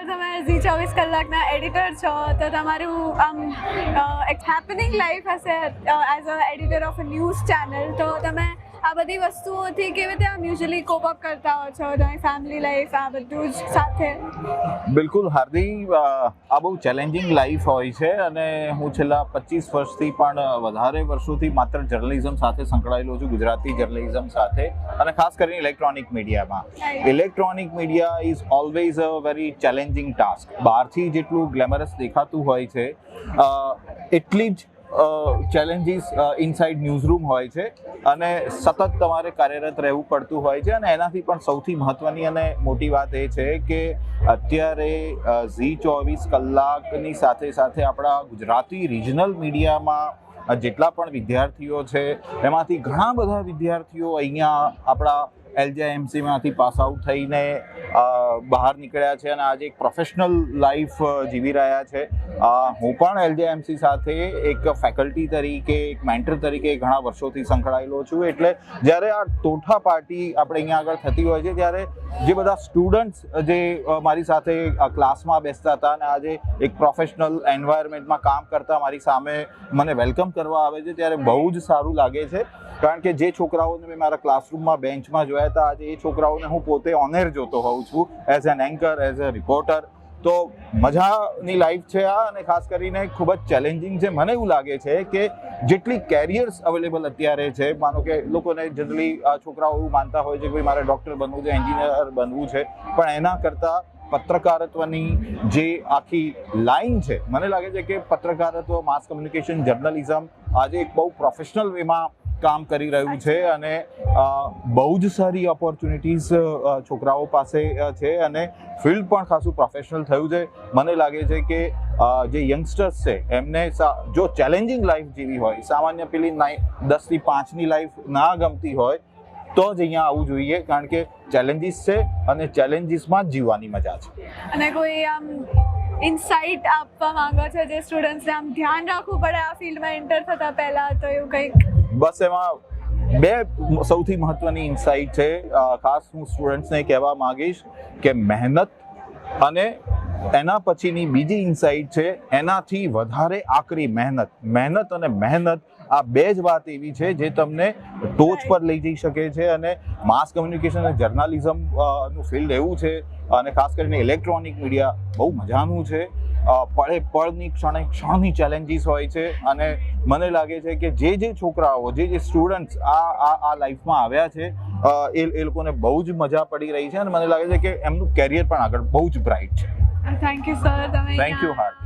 તમે ઝી 24 કલાકના એડિટર છો તો તમારું એક હેપનિંગ લાઈફ હશે as a editor of a news channel. તો તમે આ બધી વસ્તુઓથી કેવી રીતે યુઝ્યુઅલી કોપ અપ કરતા હો છો, તમારી ફેમિલી લાઈફ આ બધું જ સાથે? બિલકુલ હાર્દી, આ બહુ ચેલેન્જિંગ લાઈફ હોય છે અને હું છેલ્લા 25 વર્ષથી પણ વધારે વર્ષોથી માત્ર જર્નલિઝમ સાથે સંકળાયેલો છું, ગુજરાતી જર્નલિઝમ સાથે, અને ખાસ કરીને ઇલેક્ટ્રોનિક મીડિયામાં. Electronic media is always a very challenging task. બહારથી જેટલું ગ્લેમરસ દેખાતું હોય છે એટલી જ ચેલેન્જીસ ઇનસાઇડ ન્યૂઝરૂમ હોય છે અને સતત તમારે કાર્યરત રહેવું પડતું હોય છે. અને એનાથી પણ સૌથી મહત્ત્વની અને મોટી વાત એ છે કે અત્યારે ઝી 24 કલાકની સાથે સાથે આપણા ગુજરાતી રિજનલ મીડિયામાં જેટલા પણ વિદ્યાર્થીઓ છે એમાંથી ઘણા બધા વિદ્યાર્થીઓ અહીંયા આપણા LJMCમાંથી પાસ આઉટ થઈને બહાર નીકળ્યા છે અને આજે એક પ્રોફેશનલ લાઈફ જીવી રહ્યા છે. હું પણ LJMC સાથે એક ફેકલ્ટી તરીકે, એક મેન્ટર તરીકે ઘણા વર્ષોથી સંકળાયેલો છું. એટલે જ્યારે આ તોઠા પાર્ટી આપણે અહીંયા આગળ થતી હોય છે ત્યારે જે બધા સ્ટુડન્ટ્સ જે મારી સાથે ક્લાસમાં બેસતા હતા અને આજે એક પ્રોફેશનલ એન્વાયરમેન્ટમાં કામ કરતા મારી સામે મને વેલકમ કરવા આવે છે ત્યારે બહુ જ સારું લાગે છે. કારણ કે જે છોકરાઓને મેં મારા ક્લાસરૂમમાં બેન્ચમાં જોયા હતા, આજે એ છોકરાઓને હું પોતે ઓનેર જોતો હોઉં છું as an anchor, as a reporter. તો મજાની લાઈફ છે આ, અને ખાસ કરીને ખૂબ જ ચેલેન્જિંગ છે. મને એવું લાગે છે કે જેટલી કેરિયર્સ અવેલેબલ અત્યારે છે, માનો કે લોકોને જનરલી છોકરાઓ એવું માનતા હોય છે કે ભાઈ મારે ડૉક્ટર બનવું છે, એન્જિનિયર બનવું છે, પણ એના કરતાં પત્રકારત્વની જે આખી લાઈન છે, મને લાગે છે કે પત્રકારત્વ, માસ કમ્યુનિકેશન, જર્નલિઝમ આજે એક બહુ પ્રોફેશનલ વેમાં કામ કરી રહ્યું છે અને બહુ જ સારી ઓપોર્ચ્યુનિટીઝ છોકરાઓ પાસે છે અને ફિલ્ડ પણ ખાસું પ્રોફેશનલ થયું છે. મને લાગે છે કે જે યંગસ્ટર્સ છે એમને જો ચેલેન્જિંગ લાઈફ જીવી હોય, સામાન્ય પેલી 10 થી 5ની લાઈફ ના ગમતી હોય તો જ અહીંયા આવવું જોઈએ, કારણ કે ચેલેન્જીસ છે અને ચેલેન્જીસમાં જ જીવવાની મજા છે. અને કોઈ આમ ઇનસાઇટ આપવા માંગો છો જે સ્ટુડન્ટ્સને આમ ધ્યાન રાખવું પડે આ ફિલ્ડમાં એન્ટર થતા પહેલા, તો એવું કંઈક? બસ એમાં બે સૌથી મહત્વની ઇનસાઇટ છે. ખાસ હું સ્ટુડન્ટ્સને કહેવા માંગીશ કે મહેનત અને એના પછીની બીજી ઇનસાઇટ છે એનાથી વધારે આકરી મહેનત. મહેનત અને મહેનત આ બે જ વાત એવી છે જે તમને ટોચ પર લઈ જઈ શકે છે. અને માસ કમ્યુનિકેશન અને જર્નાલિઝમ નું ફિલ્ડ એવું છે અને ખાસ કરીને ઇલેક્ટ્રોનિક મીડિયા બહુ મજાનું છે. પળે પળની ક્ષણની ચેલેન્જીસ હોય છે અને મને લાગે છે કે જે છોકરાઓ, જે સ્ટુડન્ટ્સ આ લાઈફમાં આવ્યા છે એ લોકોને બહુ જ મજા પડી રહી છે અને મને લાગે છે કે એમનું કેરિયર પણ આગળ બહુ જ બ્રાઇટ છે. Thank you sir. Thank you Hard.